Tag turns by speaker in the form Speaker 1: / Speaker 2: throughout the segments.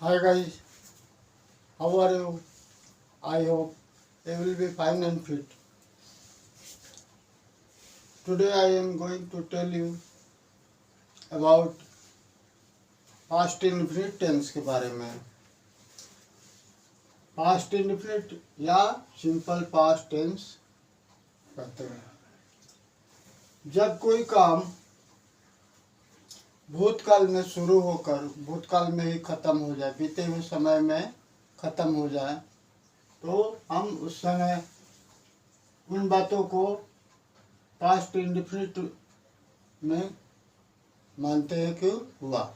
Speaker 1: Hi guys, how are you? I hope you will be fine and fit. Today I am going to tell you about past indefinite tense के बारे में. Past indefinite या simple past tense कहते हैं. जब कोई काम भूतकाल में शुरू होकर भूतकाल में ही खत्म हो जाए, बीते हुए समय में खत्म हो जाए, तो हम उस समय उन बातों को पास्ट इंडेफिनिट में मानते हैं कि हुआ.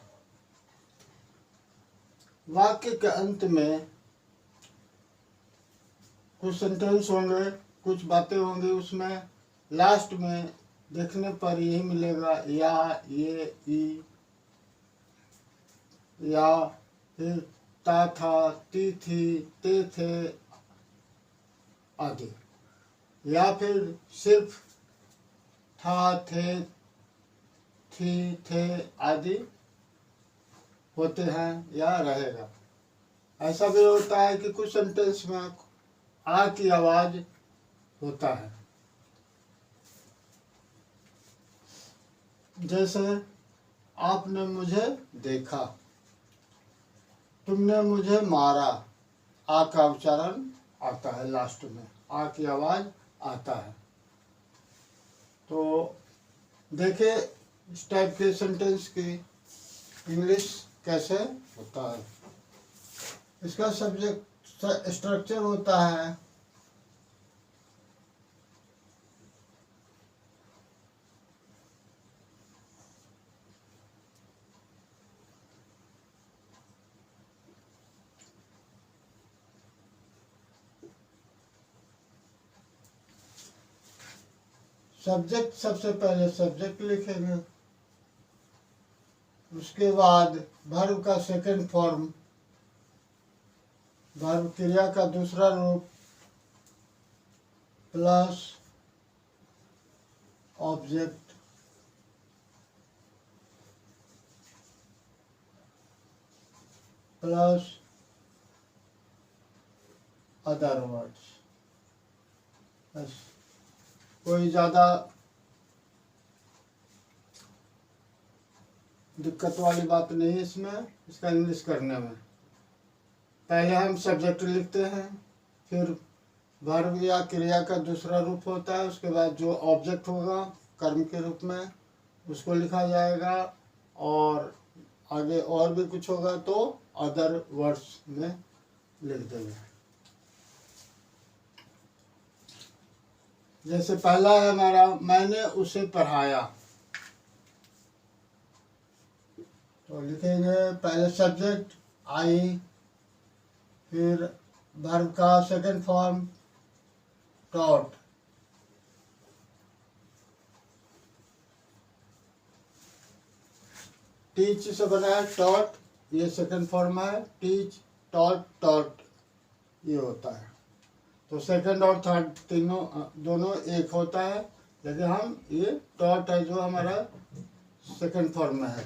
Speaker 1: वाक्य के अंत में कुछ सेंटेंस होंगे, कुछ बातें होंगी, उसमें लास्ट में देखने पर यही मिलेगा या, ये, ई, या फिर ता था, ती थी, ते थे आदि, या फिर सिर्फ था, थे, थी, थे आदि होते हैं या रहेगा. ऐसा भी होता है कि कुछ सेंटेंस में आ की आवाज होता है. जैसे आपने मुझे देखा, तुमने मुझे मारा, आ का उच्चारण आता है लास्ट में, आ की आवाज आता है. तो देखे इस टाइप के सेंटेंस की इंग्लिश कैसे होता है. इसका सब्जेक्ट स्ट्रक्चर होता है सब्जेक्ट. सबसे पहले सब्जेक्ट लिखेंगे, उसके बाद वर्ब का सेकंड फॉर्म, वर्ब क्रिया का दूसरा रूप plus object, plus other words. बस, कोई ज़्यादा दिक्कत वाली बात नहीं है इसमें, इसका इंग्लिश करने में. पहले हम सब्जेक्ट लिखते हैं, फिर वर्ब या क्रिया का दूसरा रूप होता है, उसके बाद जो ऑब्जेक्ट होगा कर्म के रूप में उसको लिखा जाएगा, और आगे और भी कुछ होगा तो अदर वर्ड्स में लिख देंगे. जैसे पहला है हमारा, मैंने उसे पढ़ाया, तो लिखेंगे पहले सब्जेक्ट आई, फिर वर्ब का सेकंड फॉर्म टॉट, टीच से बना है टॉट, ये सेकंड फॉर्म है. टीच, टॉट, टॉट ये होता है. तो सेकंड और थर्ड तीनों दोनों एक होता है, लेकिन हम ये टॉट है जो हमारा सेकंड फॉर्म में है.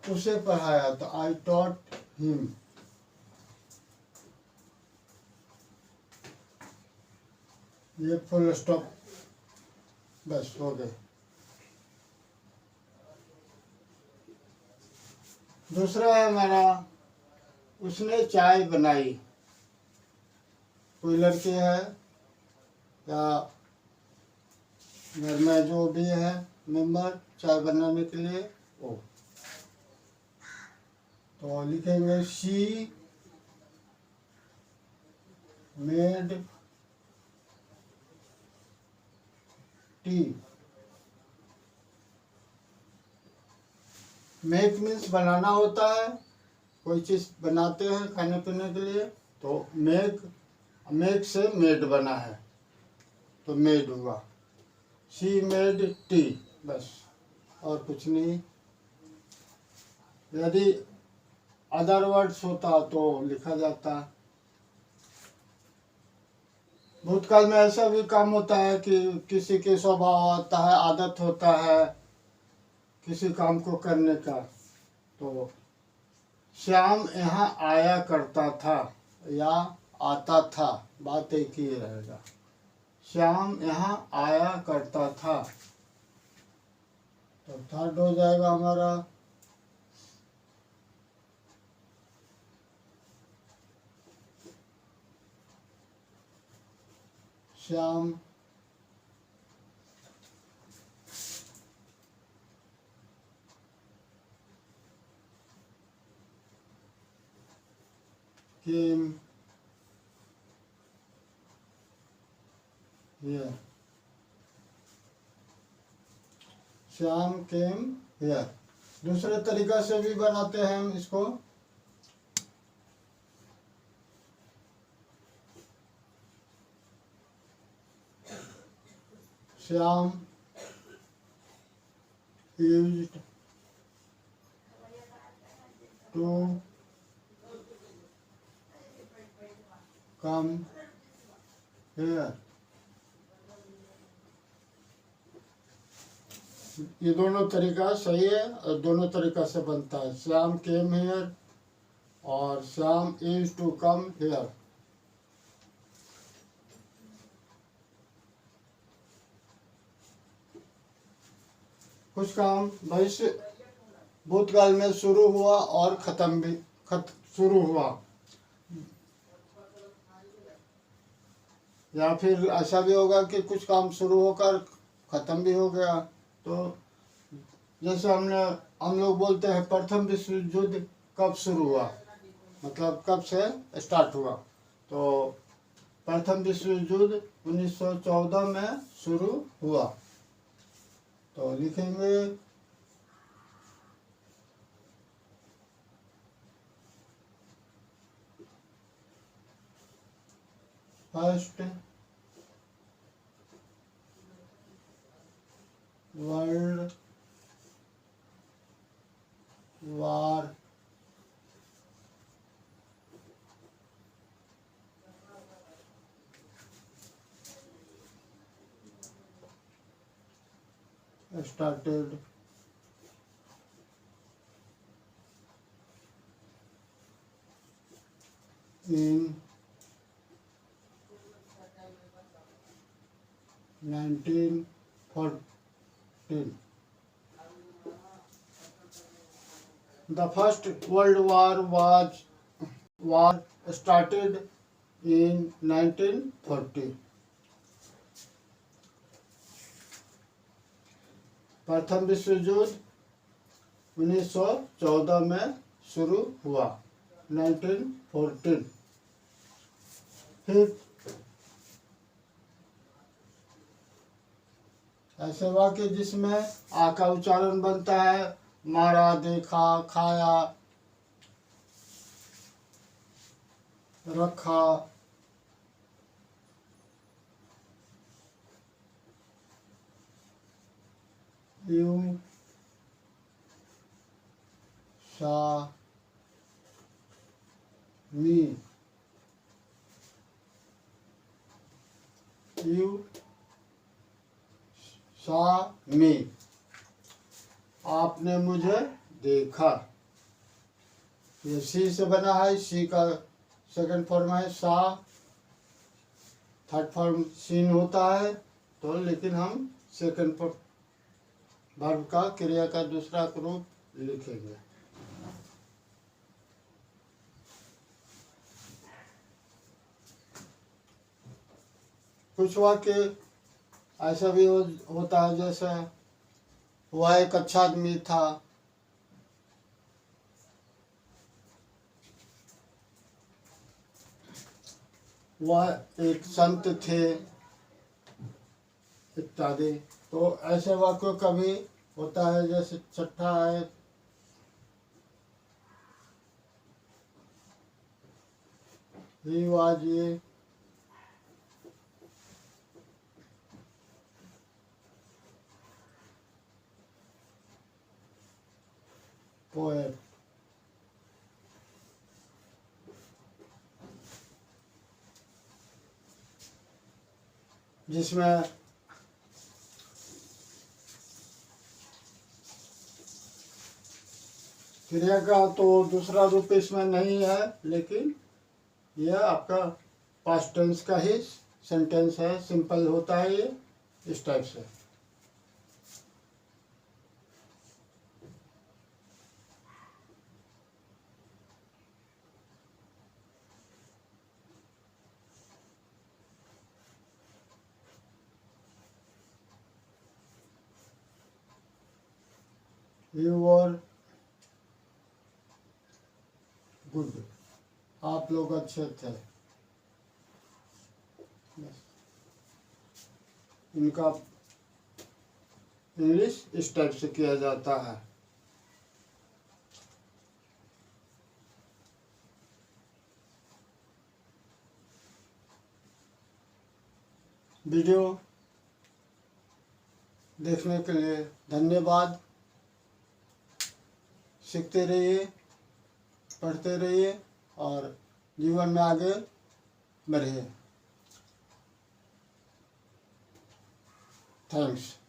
Speaker 1: उसे पढ़ाया तो आई टॉट हिम. ये फुल स्टॉप, बस हो गए. दूसरा है हमारा, उसने चाय बनाई. कोई लड़की है या घर में जो भी है मेंबर चाय बनाने के लिए वो, तो लिखेंगे she made tea. Make means बनाना होता है, कोई चीज़ बनाते हैं खाने पीने के लिए, तो मेक से मेड बना है तो मेड हुआ. शी मेड टी, बस और कुछ नहीं. यदि अदर वर्ड्स होता तो लिखा जाता. भूतकाल में ऐसा भी काम होता है कि किसी के स्वभाव होता है, आदत होता है किसी काम को करने का, तो श्याम यहाँ आया करता था या आता था, बात एक ही रहेगा। श्याम यहाँ आया करता था, तो थर्ड हो जाएगा हमारा Shyam came here. Shyam came here. दूसरे तरीका से भी बनाते हैं हम इसको। Shyam used to come here। ये दोनों तरीका सही है और दोनों तरीका से बनता है। श्याम केम हियर और Shyam used to come here. कुछ काम भविष्य भूतकाल में शुरू हुआ और खत्म भी शुरू हुआ, या फिर ऐसा भी होगा कि कुछ काम शुरू होकर खत्म भी हो गया। तो जैसे हम लोग बोलते हैं प्रथम विश्व युद्ध कब शुरू हुआ, मतलब कब से स्टार्ट हुआ। तो प्रथम विश्व युद्ध 1914 में शुरू हुआ। तो लिखेंगे first world war started in 1914। The First World War started in 1940। प्रथम विश्व युद्ध 1914 में शुरू हुआ, 1914। फिर ऐसे वाक्य जिसमें आ का उच्चारण बनता है, मारा, देखा, खाया, रखा, यू, सा, मी, यू, सा, मी, आपने मुझे देखा। ये सी से बना है, सी का सेकंड फॉर्म है सा, थर्ड फॉर्म सीन होता है। तो लेकिन हम सेकंड वर्ब का क्रिया का दूसरा रूप लिखेंगे। कुछ वाक्य ऐसा भी होता है, जैसे वह एक अच्छा आदमी था, वह एक संत थे, इत्यादि। तो ऐसे वाक्यों का भी होता है। जैसे छठा है, ही वाज ए पोएट। जिसमें क्रिया का तो दूसरा रूप इसमें नहीं है, लेकिन यह आपका पास्ट टेंस का ही सेंटेंस है, सिंपल होता है ये इस टाइप से। यू वर गुड, आप लोग अच्छे थे। इनका इंग्लिश इस टाइप से किया जाता है। वीडियो देखने के लिए धन्यवाद। सीखते रहिए, पढ़ते रहिए और जीवन में आगे बढ़िए। थैंक्स।